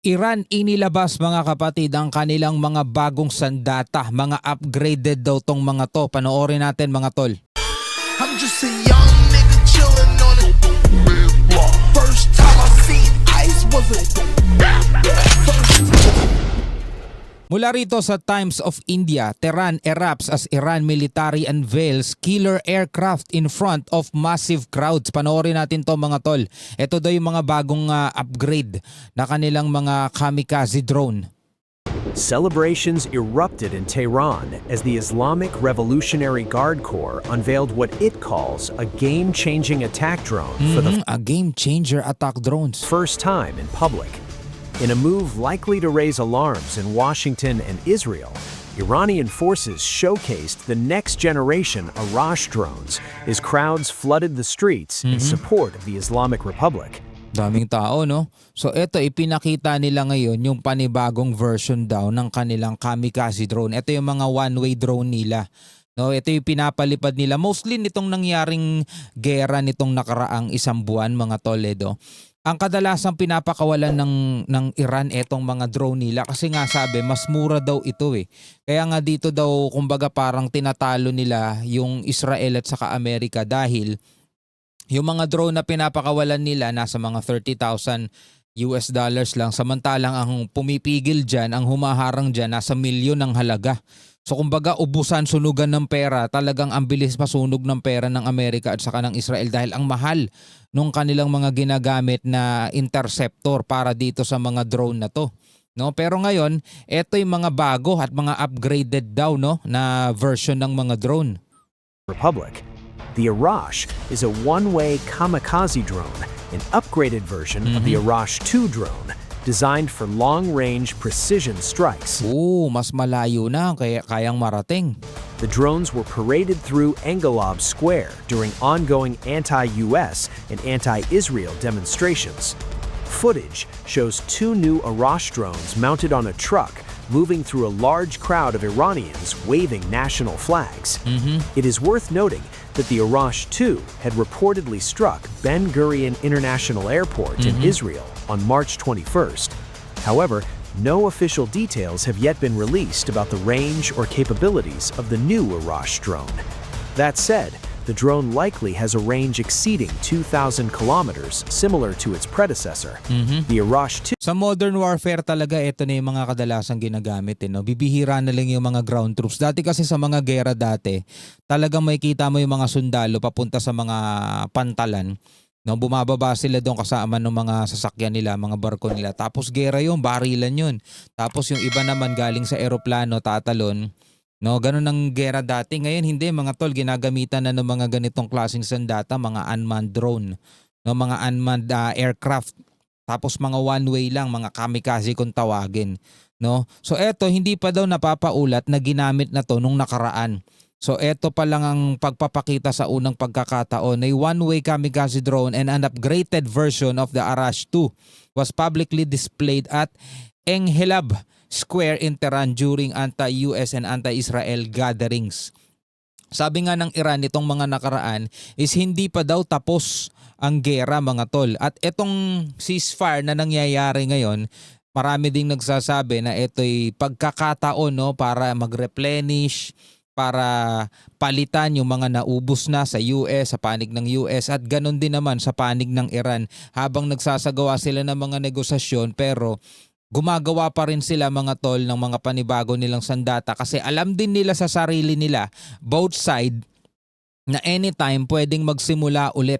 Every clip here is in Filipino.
Iran inilabas mga kapatid ang kanilang mga bagong sandata, mga upgraded daw tong mga to. Panoorin natin mga tol. I'm just a young nigga chillin' on it. First time I seen ice was a Mula rito sa Times of India, Tehran erupts as Iran military unveils killer aircraft in front of massive crowds. Panoorin natin to mga tol. Ito daw yung mga bagong upgrade na kanilang mga kamikaze drone. Celebrations erupted in Tehran as the Islamic Revolutionary Guard Corps unveiled what it calls a game-changing attack drone for the A game-changer attack drones. first time in public. In a move likely to raise alarms in Washington and Israel, Iranian forces showcased the next generation Arash drones as crowds flooded the streets in support of the Islamic Republic. Daming tao, no? So ito, ipinakita nila ngayon yung panibagong version daw ng kanilang kamikaze drone. Ito yung mga one-way drone nila. No, ito yung pinapalipad nila. Mostly nitong nangyaring gera nitong nakaraang isang buwan, mga Toledo. Ang kadalasang pinapakawalan ng Iran etong mga drone nila kasi nga sabi mas mura daw ito eh. Kaya nga dito daw kumbaga parang tinatalo nila yung Israel at saka Amerika dahil yung mga drone na pinapakawalan nila nasa mga $30,000 lang, samantalang ang pumipigil dyan, ang humaharang dyan nasa milyon ng halaga. So kumbaga ubusan, sunugan ng pera, talagang ang bilis masunog ng pera ng Amerika at saka ng Israel dahil ang mahal nung kanilang mga ginagamit na interceptor para dito sa mga drone na to. No, pero ngayon, eto yung mga bago at mga upgraded daw no na version ng mga drone. Republic. The Arash is a one-way kamikaze drone, an upgraded version of the Arash 2 drone, designed for long-range precision strikes. Mas malayo na kayang marating. The drones were paraded through Engelab Square during ongoing anti-US and anti-Israel demonstrations. Footage shows two new Arash drones mounted on a truck moving through a large crowd of Iranians waving national flags. It is worth noting that the Arash 2 had reportedly struck Ben Gurion International Airport in Israel on March 21st. However, no official details have yet been released about the range or capabilities of the new Arash drone. That said, the drone likely has a range exceeding 2,000 kilometers, similar to its predecessor. The Arash 2 Sa modern warfare talaga, ito na yung mga kadalasang ginagamit. No? Bibihira na lang yung mga ground troops. Dati kasi sa mga gera dati, talagang makikita mo yung mga sundalo papunta sa mga pantalan. No, bumababa sila doon kasama ng mga sasakyan nila, mga barko nila. Tapos gera yun, barilan yun. Tapos yung iba naman galing sa eroplano, tatalon. No, ganun ang gera dati. Ngayon hindi, mga tol, ginagamitan na ng mga ganitong klaseng sandata, mga unmanned drone, no, mga unmanned aircraft. Tapos mga one-way lang, mga kamikaze kung tawagin. No? So eto, hindi pa daw napapaulat na ginamit na to nung nakaraan. So eto pa lang ang pagpapakita sa unang pagkakataon ay one-way kamikaze drone and an upgraded version of the Arash 2 was publicly displayed at Engelab Square in Tehran during anti-US and anti-Israel gatherings. Sabi nga ng Iran itong mga nakaraan is hindi pa daw tapos ang gera mga tol. At itong ceasefire na nangyayari ngayon, marami ding nagsasabi na ito'y pagkakataon no, para mag-replenish, para palitan yung mga naubos na sa US, sa panig ng US at ganun din naman sa panig ng Iran habang nagsasagawa sila ng mga negosasyon pero gumagawa pa rin sila mga tol ng mga panibago nilang sandata kasi alam din nila sa sarili nila, both side, na anytime pwedeng magsimula ulit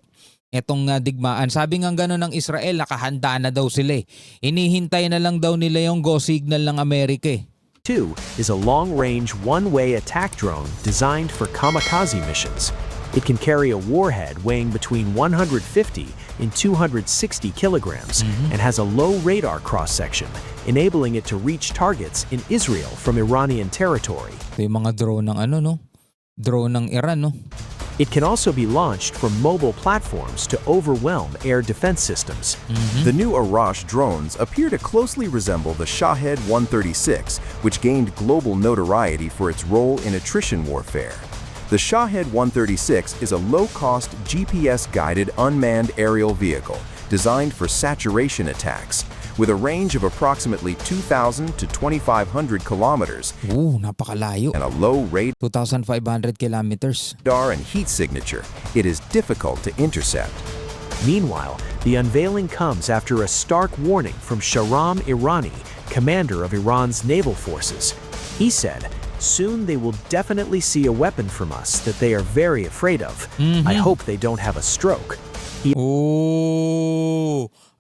etong digmaan. Sabi nga gano'n ng Israel, nakahanda na daw sila eh. Inihintay na lang daw nila yung go signal ng Amerika eh. 2 is a long-range one-way attack drone designed for kamikaze missions. It can carry a warhead weighing between 150 and 260 kilograms and has a low radar cross-section, enabling it to reach targets in Israel from Iranian territory. Ito yung mga drone ng drone ng Iran no. It can also be launched from mobile platforms to overwhelm air defense systems. The new Arash drones appear to closely resemble the Shahed 136, which gained global notoriety for its role in attrition warfare. The Shahed 136 is a low-cost, GPS-guided unmanned aerial vehicle designed for saturation attacks, with a range of approximately 2,000 to 2,500 kilometers Napakalayo. and a low 2,500 kilometers. radar and heat signature. It is difficult to intercept. Meanwhile, the unveiling comes after a stark warning from Shahram Irani, commander of Iran's naval forces. He said, "Soon they will definitely see a weapon from us that they are very afraid of. I hope they don't have a stroke."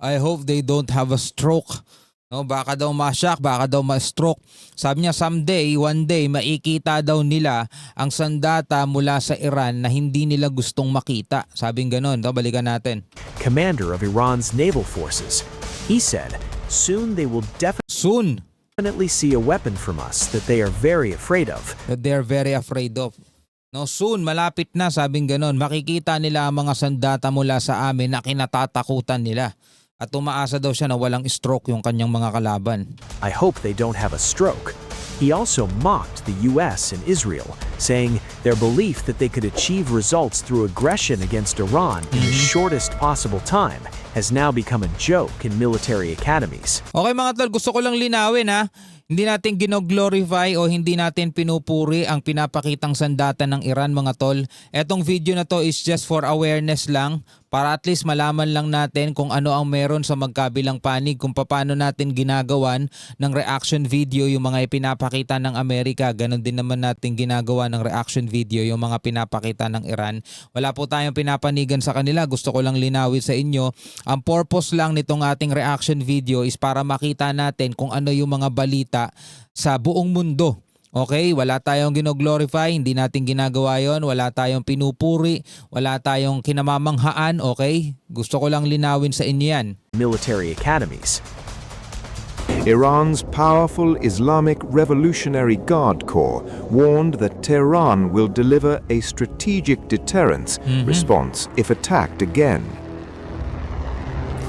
I hope they don't have a stroke. No, baka daw ma-shock, baka daw ma-stroke. Sabi niya someday, one day, makikita daw nila ang sandata mula sa Iran na hindi nila gustong makita. Sabing ganon. Balikan natin. Commander of Iran's naval forces. He said, "Soon they will Soon, definitely see a weapon from us that they are very afraid of." that they're very afraid of. No, soon, malapit na, sabing ganon. Makikita nila ang mga sandata mula sa amin na kinatatakutan nila. At umaasa daw siya na walang stroke yung kanyang mga kalaban. I hope they don't have a stroke. He also mocked the US and Israel, saying their belief that they could achieve results through aggression against Iran in the shortest possible time has now become a joke in military academies. Okay mga tol, gusto ko lang linawin ha. Hindi natin gino-glorify o hindi natin pinupuri ang pinapakitang sandata ng Iran mga tol. Etong video na to is just for awareness lang para at least malaman lang natin kung ano ang meron sa magkabilang panig, kung paano natin ginagawan ng reaction video yung mga ipinapakita ng Amerika. Ganon din naman natin ginagawa ng reaction video yung mga pinapakita ng Iran. Wala po tayong pinapanigan sa kanila. Gusto ko lang linawin sa inyo. Ang purpose lang nitong ating reaction video is para makita natin kung ano yung mga balita sa buong mundo. Okay, wala tayong gino-glorify, hindi natin ginagawa yon, wala tayong pinupuri, wala tayong kinamamanghaan, okay? Gusto ko lang linawin sa inyo yan. Military academies. Iran's powerful Islamic Revolutionary Guard Corps warned that Tehran will deliver a strategic deterrence response if attacked again.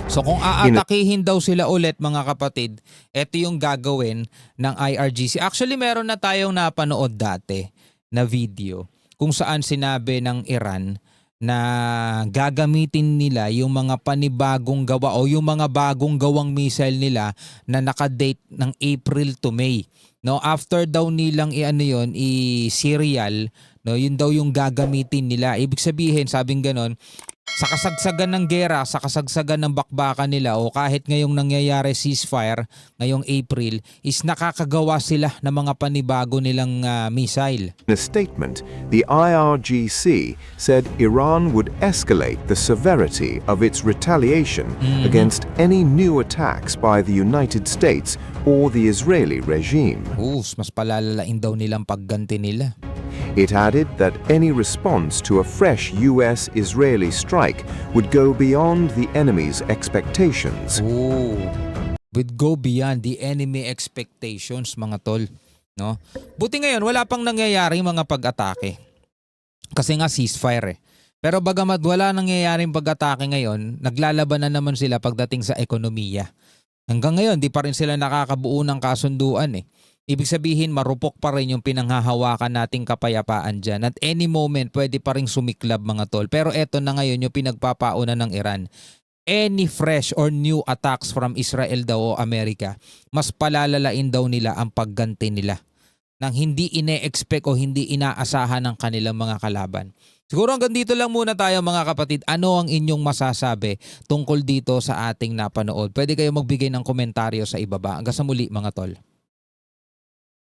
So kung aatakihin daw sila ulit mga kapatid, ito yung gagawin ng IRGC. Actually meron na tayong napanood dati na video kung saan sinabi ng Iran na gagamitin nila yung mga panibagong gawa o yung mga bagong gawang missile nila na nakadate ng April to May. No, after daw nilang i-serial, no, yun daw yung gagamitin nila. Ibig sabihin, sabing ganon, sa kasagsagan ng gera, sa kasagsagan ng bakbakan nila o kahit ngayong nangyayari ceasefire, ngayong April, is nakakagawa sila ng mga panibago nilang missile. In a statement, the IRGC said Iran would escalate the severity of its retaliation against any new attacks by the United States or the Israeli regime. Mas palalalain daw nilang pagganti nila. It added that any response to a fresh US-Israeli strike would go beyond the enemy's expectations. Would go beyond the enemy expectations mga tol. No? Buti ngayon wala pang nangyayari mga pag-atake. Kasi nga ceasefire eh. Pero bagamat wala nangyayaring pag-atake ngayon, naglalaban na naman sila pagdating sa ekonomiya. Hanggang ngayon, di pa rin sila nakakabuo ng kasunduan eh. Ibig sabihin, marupok pa rin yung pinanghahawakan nating kapayapaan dyan. At any moment, pwede pa rin sumiklab mga tol. Pero eto na ngayon yung pinagpapauna ng Iran. Any fresh or new attacks from Israel daw o Amerika, mas palalalain daw nila ang pagganti nila nang hindi ine-expect o hindi inaasahan ng kanilang mga kalaban. Siguro hanggang dito lang muna tayo mga kapatid. Ano ang inyong masasabi tungkol dito sa ating napanood? Pwede kayo magbigay ng komentaryo sa ibaba. Hanggang sa muli mga tol.